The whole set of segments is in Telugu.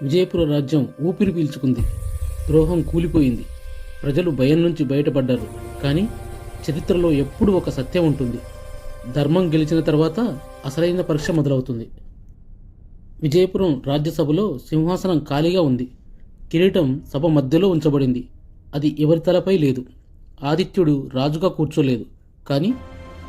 విజయపుర రాజ్యం ఊపిరి పీల్చుకుంది. ద్రోహం కూలిపోయింది. ప్రజలు భయం నుంచి బయటపడ్డారు. కానీ చరిత్రలో ఎప్పుడూ ఒక సత్యం ఉంటుంది. ధర్మం గెలిచిన తర్వాత అసలైన పరీక్ష మొదలవుతుంది. విజయపురం రాజ్యసభలో సింహాసనం ఖాళీగా ఉంది. కిరీటం సభ మధ్యలో ఉంచబడింది. అది ఎవరి తలపై లేదు. ఆదిత్యుడు రాజుగా కూర్చోలేదు. కానీ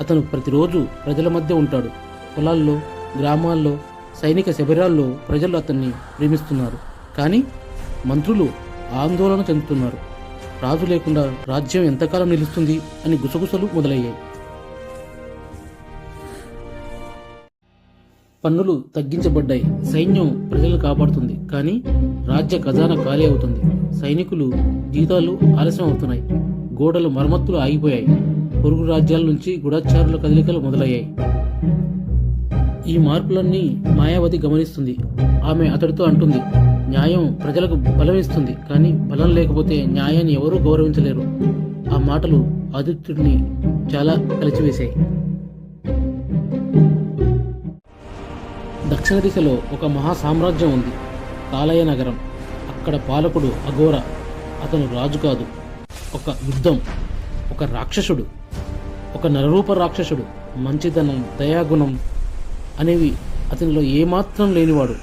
అతను ప్రతిరోజు ప్రజల మధ్య ఉంటాడు. పొలాల్లో, గ్రామాల్లో, సైనిక శిబిరాల్లో ప్రజలు అతన్ని ప్రేమిస్తున్నారు. కానీ మంత్రులు ఆందోళన చెందుతున్నారు. రాజు లేకుండా రాజ్యం ఎంతకాలం నిలుస్తుంది అని గుసగుసలు మొదలయ్యాయి. పన్నులు తగ్గించబడ్డాయి. సైన్యం ప్రజలను కాపాడుతుంది. కానీ రాజ్య ఖజానా ఖాళీ అవుతుంది. సైనికులు జీతాలు ఆలస్యం అవుతున్నాయి. గోడలు మరమ్మతులు ఆగిపోయాయి. పొరుగు రాజ్యాల నుంచి గూఢచారుల కదలికలు మొదలయ్యాయి. ఈ మార్పులన్నీ మాయావతి గమనిస్తుంది. ఆమె అతడితో అంటుంది, న్యాయం ప్రజలకు బలం ఇస్తుంది. కానీ బలం లేకపోతే న్యాయాన్ని ఎవరూ గౌరవించలేరు. ఆ మాటలు ఆదిత్యుడిని చాలా కలిచివేశాయి. దక్షిణ దిశలో ఒక మహా సామ్రాజ్యం ఉంది, కాలయ నగరం. అక్కడ పాలకుడు అఘోర. అతను రాజు కాదు, ఒక యుద్ధం, ఒక రాక్షసుడు, ఒక నరరూప రాక్షసుడు. మంచితనం, దయాగుణం అనేవి అతనిలో ఏమాత్రం లేనివాడు.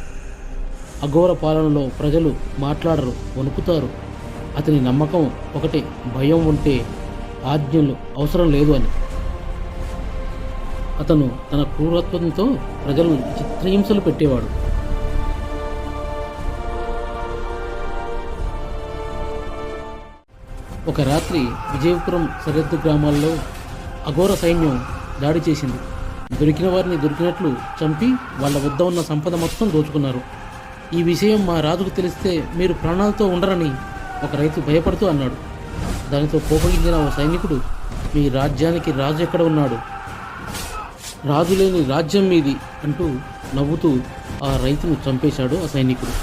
అఘోర పాలనలో ప్రజలు మాట్లాడరు, వణుకుతారు. అతని నమ్మకం ఒకటే, భయం ఉంటే ఆజ్ఞలు అవసరం లేదు అని. అతను తన క్రూరత్వంతో ప్రజలను చిత్రహింసలు పెట్టేవాడు. ఒక రాత్రి విజయపురం సరిహద్దు గ్రామాల్లో అఘోర సైన్యం దాడి చేసింది. దొరికిన వారిని దొరికినట్లు చంపి వాళ్ళ వద్ద ఉన్న సంపద మొత్తం దోచుకున్నారు. ఈ విషయం మా రాజుకు తెలిస్తే మీరు ప్రాణాలతో ఉండరని ఒక రైతు భయపడుతూ అన్నాడు. దానితో కోపగించిన ఓ సైనికుడు, మీ రాజ్యానికి రాజు ఎక్కడ ఉన్నాడు? రాజు లేని రాజ్యం మీది అంటూ నవ్వుతూ ఆ రైతును చంపేశాడు ఆ సైనికుడు.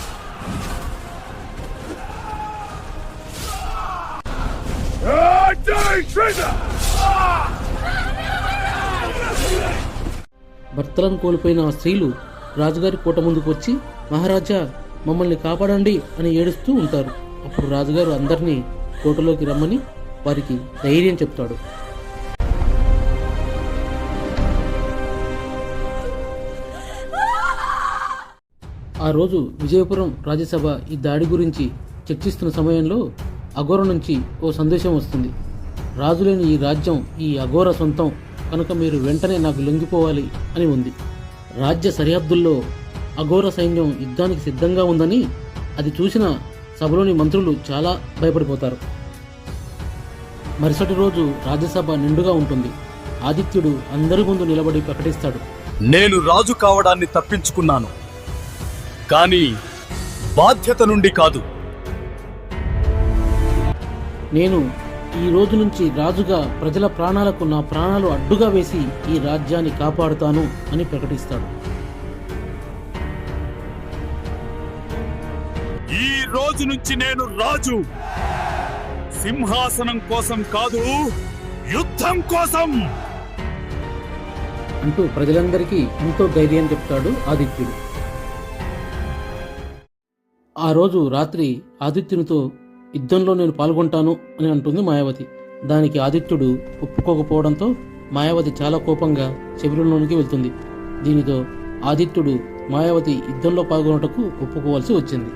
భర్తలను కోల్పోయిన ఆ స్త్రీలు రాజుగారి కోట ముందుకు వచ్చి, మహారాజా మమ్మల్ని కాపాడండి అని ఏడుస్తూ ఉంటారు. అప్పుడు రాజుగారు అందరినీ కోటలోకి రమ్మని వారికి ధైర్యం చెప్తాడు. ఆ రోజు విజయపురం రాజ్యసభ ఈ దాడి గురించి చర్చిస్తున్న సమయంలో అఘోర నుంచి ఓ సందేశం వస్తుంది. రాజులేని ఈ రాజ్యం ఈ అఘోర సొంతం కనుక మీరు వెంటనే నాకు లొంగిపోవాలి అని ఉంది. రాజ్య సరిహద్దుల్లో అఘోర సైన్యం యుద్ధానికి సిద్ధంగా ఉందని అది చూసిన సభలోని మంత్రులు చాలా భయపడిపోతారు. మరుసటి రోజు రాజ్యసభ నిండుగా ఉంటుంది. ఆదిత్యుడు అందరి ముందు నిలబడి ప్రకటిస్తాడు, నేను రాజు కావడాన్ని తప్పించుకున్నాను, కానీ బాధ్యత నుండి కాదు. నేను ఈ రోజు నుంచి రాజుగా ప్రజల ప్రాణాలకు నా ప్రాణాలు అడ్డుగా వేసి ఈ రాజ్యాన్ని కాపాడుతాను అని ప్రకటిస్తాడు. ఈ రోజు నుంచి నేను రాజు, సింహాసనం కోసం కాదు, యుద్ధం కోసం అంటూ ప్రజలందరికీ ఎంతో ధైర్యం చెప్తాడు ఆదిత్యుడు. ఆ రోజు రాత్రి ఆదిత్యునితో, యుద్ధంలో నేను పాల్గొంటాను అని అంటుంది మాయావతి. దానికి ఆదిత్యుడు ఒప్పుకోకపోవడంతో మాయావతి చాలా కోపంగా శిబిరంలోనికి వెళ్తుంది. దీనితో ఆదిత్యుడు మాయావతి యుద్ధంలో పాల్గొనటకు ఒప్పుకోవాల్సి వచ్చింది.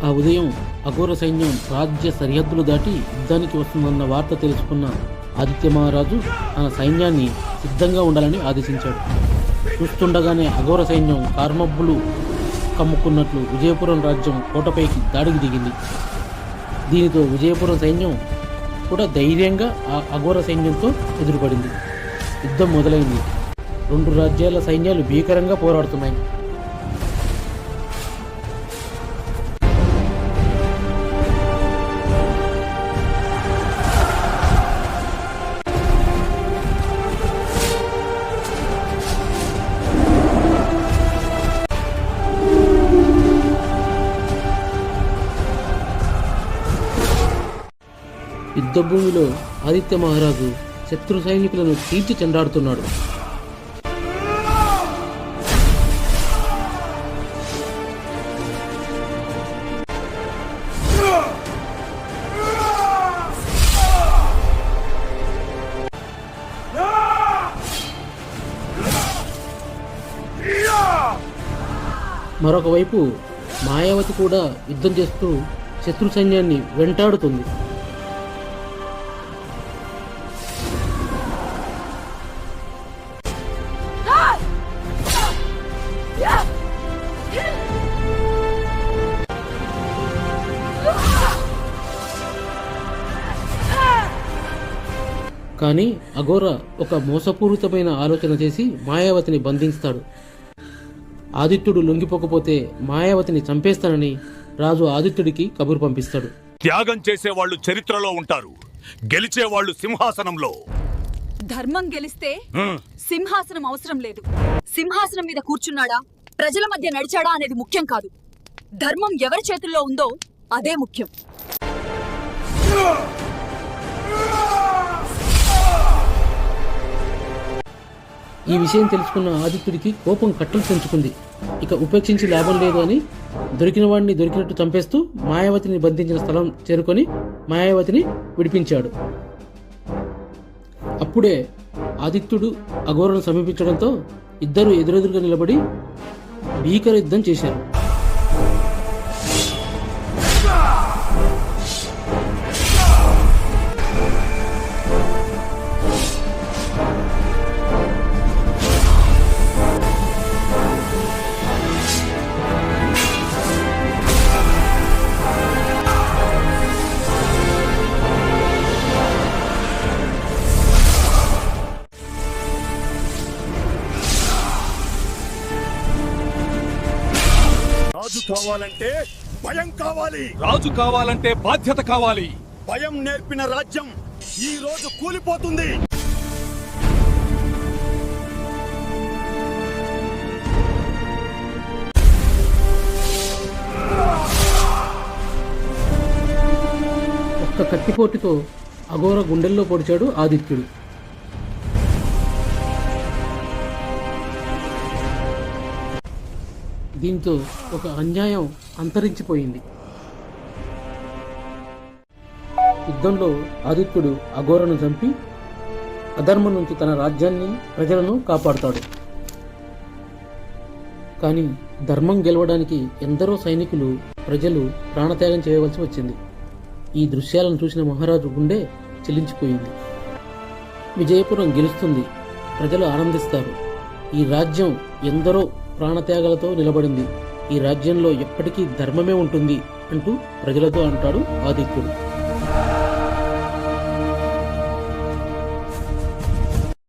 ఆ ఉదయం అఘోర సైన్యం రాజ్య సరిహద్దులు దాటి యుద్ధానికి వస్తుందన్న వార్త తెలుసుకున్న ఆదిత్య మహారాజు తన సైన్యాన్ని సిద్ధంగా ఉండాలని ఆదేశించాడు. చూస్తుండగానే అఘోర సైన్యం కార్మబ్బులు కమ్ముకున్నట్లు విజయపురం రాజ్యం కోటపైకి దాడికి దిగింది. దీనితో విజయపురం సైన్యం కూడా ధైర్యంగా ఆ అఘోర సైన్యంతో ఎదురుపడింది. యుద్ధం మొదలైంది. రెండు రాజ్యాల సైన్యాలు భీకరంగా పోరాడుతున్నాయి. యుద్ధభూమిలో ఆదిత్య మహారాజు శత్రు సైనికులను తీర్చి చెండాడుతున్నాడు. మరొక వైపు మాయావతి కూడా యుద్ధం చేస్తూ శత్రు సైన్యాన్ని వెంటాడుతుంది. కానీ అఘోర ఒక మోసపూరితమైన ఆలోచన చేసి మాయావతిని బంధిస్తాడు. ఆదిత్యుడు లొంగిపోకపోతే మాయావతిని చంపేస్తానని రాజు ఆదిత్యుడికి కబురు పంపిస్తాడు. త్యాగం చేసేవాళ్ళు చరిత్రలో ఉంటారు, గెలిచేవాళ్ళు సింహాసనంలో. ధర్మం గెలిస్తే సింహాసనం అవసరం లేదు. సింహాసనం మీద కూర్చున్నాడా, ప్రజల మధ్య నడిచాడా అనేది ముఖ్యం కాదు. ధర్మం ఎవరి చేతుల్లో ఉందో అదే ముఖ్యం. ఈ విషయం తెలుసుకున్న ఆదిత్యుడికి కోపం కట్టలు పెంచుకుంది. ఇక ఉపేక్షించి లాభం లేదు అని దొరికిన వాడిని దొరికినట్టు చంపేస్తూ మాయావతిని బంధించిన స్థలం చేరుకొని మాయావతిని విడిపించాడు. అప్పుడే ఆదిత్యుడు అఘోరను సమీపించడంతో ఇద్దరు ఎదురెదురుగా నిలబడి భీకర యుద్ధం చేశారు. రాజు కావాలంటే భయం కావాలి, రాజు కావాలంటే బాధ్యత కావాలి. భయం నేర్పిన రాజ్యం ఈ రోజు కూలిపోతుంది. ఒక్క కత్తిపోటుతో అఘోర గుండెల్లో పొడిచాడు ఆదిత్యుడు. దీంతో ఒక అన్యాయం అంతరించిపోయింది. యుద్ధంలో ఆదిత్యుడు అఘోరను చంపి అధర్మం నుంచి తన రాజ్యాన్ని ప్రజలను కాపాడుతాడు. కానీ ధర్మం గెలవడానికి ఎందరో సైనికులు ప్రజలు ప్రాణత్యాగం చేయవలసి వచ్చింది. ఈ దృశ్యాలను చూసిన మహారాజు గుండె చెలించిపోయింది. విజయపురం గెలుస్తుంది, ప్రజలు ఆనందిస్తారు. ఈ రాజ్యం ఎందరో ప్రాణత్యాగాలతో నిలబడింది. ఈ రాజ్యంలో ఎప్పటికీ ధర్మమే ఉంటుంది అంటూ ప్రజలతో అంటాడు ఆదిత్యుడు.